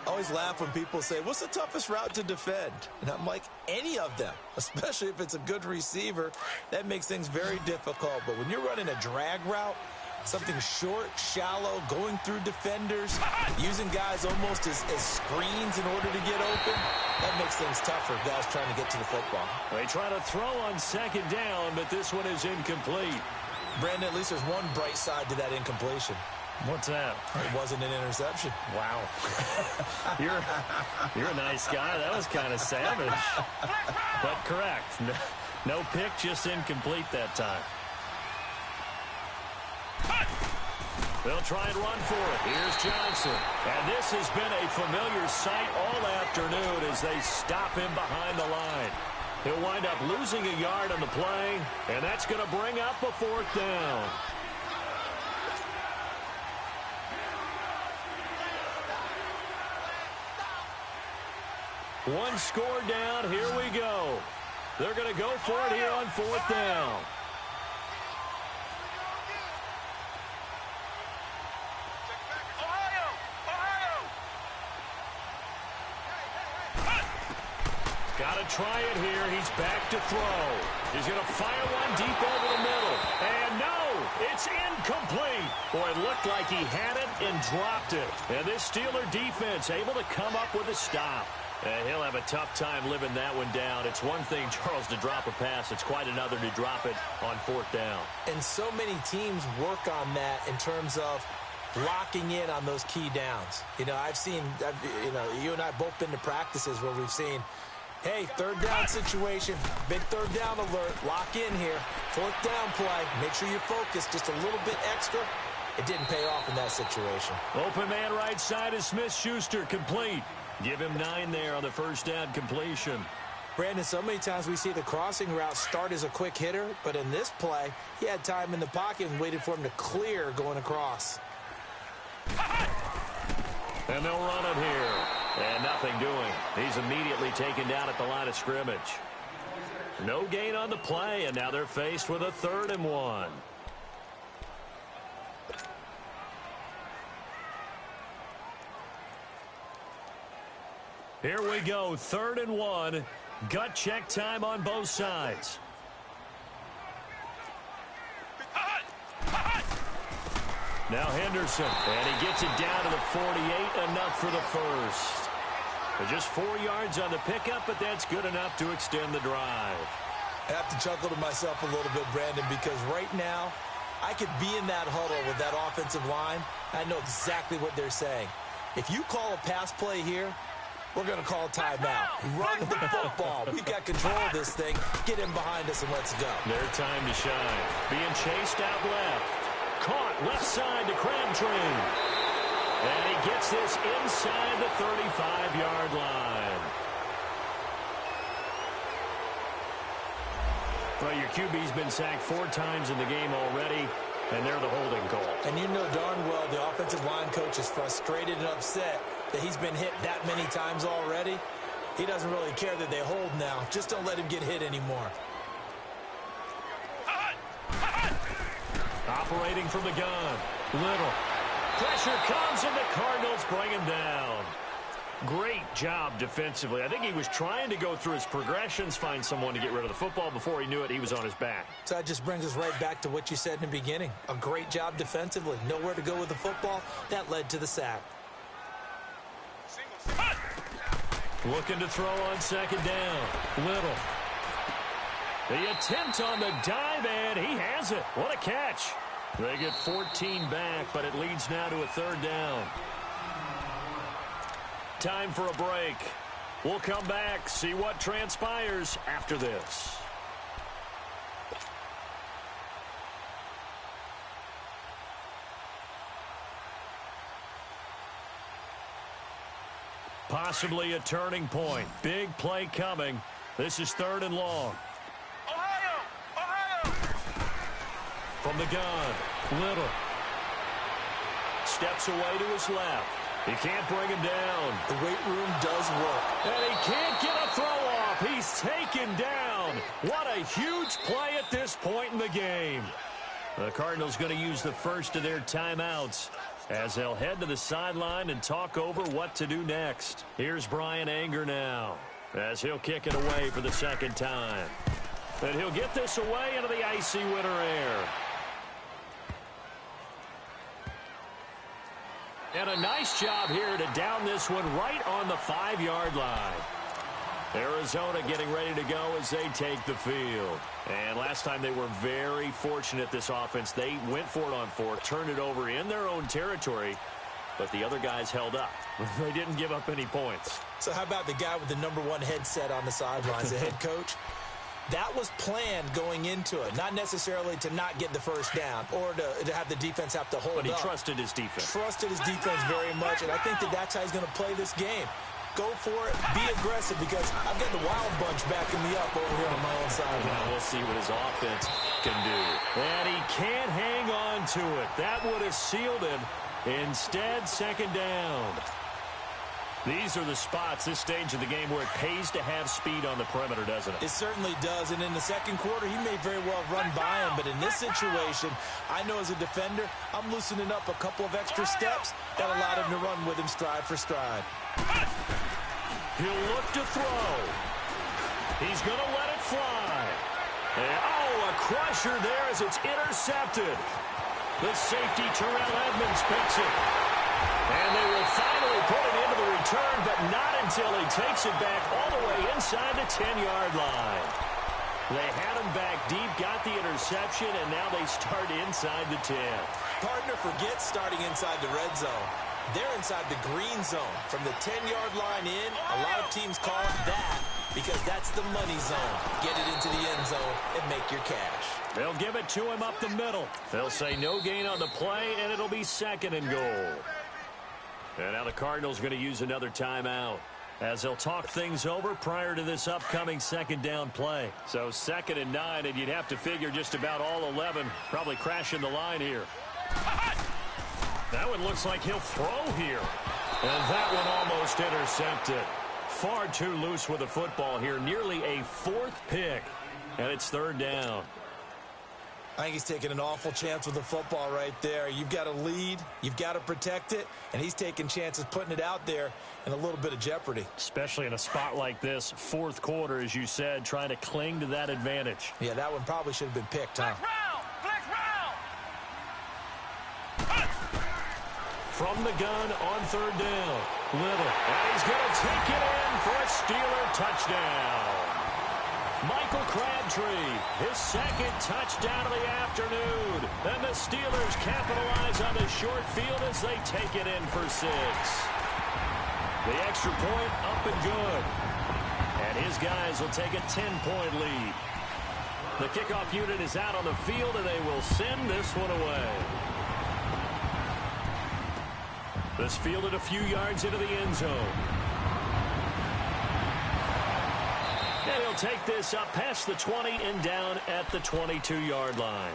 I always laugh when people say, what's the toughest route to defend? And I'm like, any of them, especially if it's a good receiver. That makes things very difficult. But when you're running a drag route, something short, shallow, going through defenders, using guys almost as screens in order to get open, that makes things tougher, guys trying to get to the football. They try to throw on second down, but this one is incomplete. Brandon, at least there's one bright side to that incompletion. What's that? It wasn't an interception. Wow. You're a nice guy. That was kind of savage. But correct. No pick, just incomplete that time. They'll try and run for it. Here's Johnson. And this has been a familiar sight all afternoon as they stop him behind the line. He'll wind up losing a yard on the play, and that's going to bring up a 4th down. One score down. Here we go. They're going to go for it here on 4th down. Got to try it here. He's back to throw. He's going to fire one deep over the middle. And no, it's incomplete. Boy, it looked like he had it and dropped it. And this Steeler defense able to come up with a stop. And he'll have a tough time living that one down. It's one thing, Charles, to drop a pass. It's quite another to drop it on 4th down. And so many teams work on that in terms of locking in on those key downs. I've seen, you and I both been to practices where we've seen, hey, 3rd down situation, big 3rd down alert, lock in here, 4th down play, make sure you focus just a little bit extra. It didn't pay off in that situation. Open man right side is Smith-Schuster, complete. Give him 9 there on the first down completion. Brandon, so many times we see the crossing route start as a quick hitter, but in this play, he had time in the pocket and waited for him to clear going across. And they'll run it here. And nothing doing. He's immediately taken down at the line of scrimmage. No gain on the play, and now they're faced with a 3rd and 1. Here we go, 3rd and 1. Gut check time on both sides. Now Henderson, and he gets it down to the 48, enough for the first. Just 4 yards on the pickup, but that's good enough to extend the drive. I have to chuckle to myself a little bit, Brandon, because right now I could be in that huddle with that offensive line. I know exactly what they're saying. If you call a pass play here, we're going to call a timeout. Run the football. We've got control of this thing. Get in behind us and let's go. Their time to shine. Being chased out left. Caught left side to Crabtree. And he gets this inside the 35-yard line. Well, your QB's been sacked 4 times in the game already, and they're the holding call. And you know darn well the offensive line coach is frustrated and upset that he's been hit that many times already. He doesn't really care that they hold now. Just don't let him get hit anymore. Operating from the gun. Little. Pressure comes, and the Cardinals bring him down. Great job defensively. I think he was trying to go through his progressions, find someone to get rid of the football. Before he knew it, he was on his back. So that just brings us right back to what you said in the beginning. A great job defensively. Nowhere to go with the football. That led to the sack. Looking to throw on 2nd down. Little. The attempt on the dive, and he has it. What a catch. They get 14 back, but it leads now to a 3rd down. Time for a break. We'll come back, see what transpires after this. Possibly a turning point. Big play coming. This is 3rd and long. Ohio! From the gun, Little. Steps away to his left. He can't bring him down. The weight room does work. And he can't get a throw off. He's taken down. What a huge play at this point in the game. The Cardinals going to use the first of their timeouts as they'll head to the sideline and talk over what to do next. Here's Brian Anger now as he'll kick it away for the 2nd time. And he'll get this away into the icy winter air. And a nice job here to down this one right on the 5-yard line. Arizona getting ready to go as they take the field. And last time they were very fortunate, this offense. They went for it on 4, turned it over in their own territory, but the other guys held up. They didn't give up any points. So how about the guy with the #1 headset on the sidelines, the head coach? That was planned going into it, not necessarily to not get the first down or to have the defense have to hold up. But he trusted his defense. Trusted his defense very much, and I think that's how he's going to play this game. Go for it, be aggressive, because I've got the wild bunch backing me up over here on my own side. Now we'll see what his offense can do. And he can't hang on to it. That would have sealed it. Instead, 2nd down. These are the spots, this stage of the game, where it pays to have speed on the perimeter, doesn't it? It certainly does, and in the 2nd quarter, he may very well run by him, but in this situation, I know as a defender, I'm loosening up a couple of extra steps that allowed him to run with him stride for stride. He'll look to throw. He's going to let it fly. And, a crusher there as it's intercepted. The safety, Terrell Edmonds, picks it. And they will finally put it into the return, but not until he takes it back all the way inside the 10-yard line. They had him back deep, got the interception, and now they start inside the 10. Partner forgets starting inside the red zone. They're inside the green zone. From the 10-yard line in, a lot of teams call it that because that's the money zone. Get it into the end zone and make your cash. They'll give it to him up the middle. They'll say no gain on the play, and it'll be 2nd and goal. And now the Cardinals going to use another timeout as they'll talk things over prior to this upcoming second down play. So 2nd and 9, and you'd have to figure just about all 11 probably crashing the line here. That one looks like he'll throw here. And that one almost intercepted. Far too loose with the football here. Nearly a 4th pick. And it's 3rd down. I think he's taking an awful chance with the football right there. You've got to lead. You've got to protect it. And he's taking chances putting it out there in a little bit of jeopardy. Especially in a spot like this, 4th quarter, as you said, trying to cling to that advantage. Yeah, that one probably should have been picked, huh? From the gun on 3rd down. Little. And he's going to take it in for a Steeler touchdown. Michael Crabtree, his 2nd touchdown of the afternoon. And the Steelers capitalize on the short field as they take it in for 6. The extra point up and good. And his guys will take a 10-point lead. The kickoff unit is out on the field, and they will send this one away. This fielded a few yards into the end zone. And he'll take this up past the 20 and down at the 22-yard line.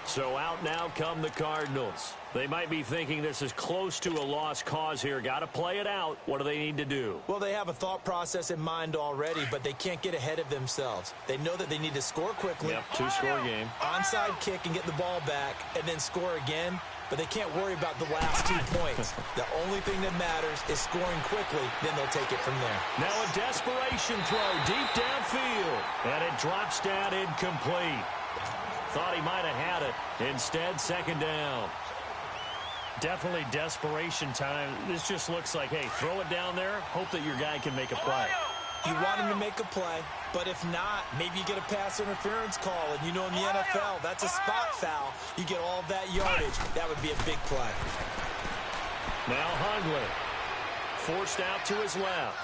So out now come the Cardinals. They might be thinking this is close to a lost cause here. Got to play it out. What do they need to do? Well, they have a thought process in mind already, but they can't get ahead of themselves. They know that they need to score quickly. Yep, 2-score game. Onside kick and get the ball back, and then score again. But they can't worry about the last 2 points. The only thing that matters is scoring quickly, then they'll take it from there. Now a desperation throw deep downfield, and it drops down incomplete. Thought he might have had it. Instead, 2nd down. Definitely desperation time. This just looks like, hey, throw it down there, hope that your guy can make a play. You want him to make a play, but if not, maybe you get a pass interference call, and you know in the NFL, that's a spot foul. You get all that yardage. That would be a big play. Now Hundley, forced out to his left.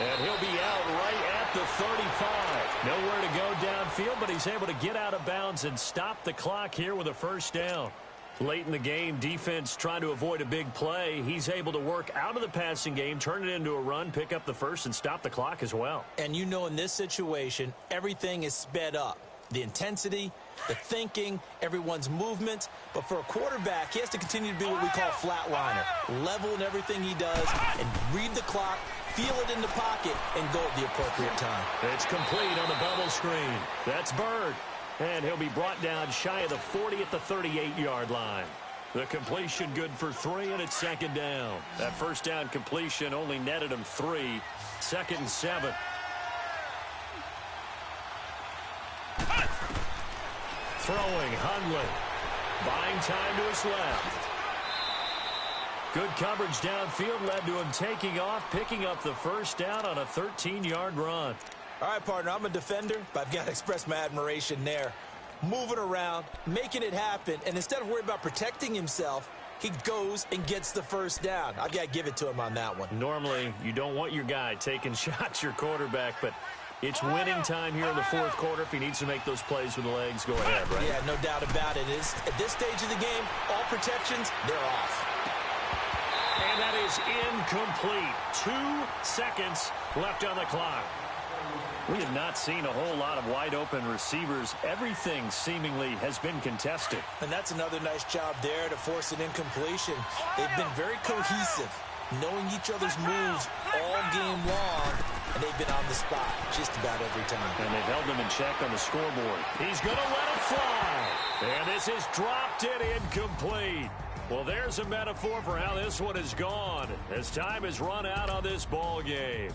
And he'll be out right at the 35. Nowhere to go downfield, but he's able to get out of bounds and stop the clock here with a 1st down. Late in the game, defense trying to avoid a big play. He's able to work out of the passing game, turn it into a run, pick up the 1st, and stop the clock as well. And you know in this situation, everything is sped up. The intensity, the thinking, everyone's movement. But for a quarterback, he has to continue to be what we call flatliner. Level in everything he does and read the clock, feel it in the pocket, and go at the appropriate time. It's complete on the bubble screen. That's Bird. And he'll be brought down shy of the 40 at the 38-yard line. The completion good for 3, and it's 2nd down. That 1st down completion only netted him 3. 2nd and 7. Throwing Hundley. Buying time to his left. Good coverage downfield led to him taking off, picking up the 1st down on a 13-yard run. All right, partner, I'm a defender, but I've got to express my admiration there. Moving around, making it happen, and instead of worrying about protecting himself, he goes and gets the 1st down. I've got to give it to him on that one. Normally, you don't want your guy taking shots, your quarterback, but it's winning time here in the 4th quarter. If he needs to make those plays with the legs, go ahead, right? Yeah, no doubt about it. At this stage of the game, all protections, they're off. And that is incomplete. 2 seconds left on the clock. We have not seen a whole lot of wide-open receivers. Everything seemingly has been contested. And that's another nice job there to force an incompletion. They've been very cohesive, knowing each other's moves all game long, and they've been on the spot just about every time. And they've held them in check on the scoreboard. He's going to let it fly. And this is dropped it incomplete. Well, there's a metaphor for how this one is gone as time has run out on this ball game.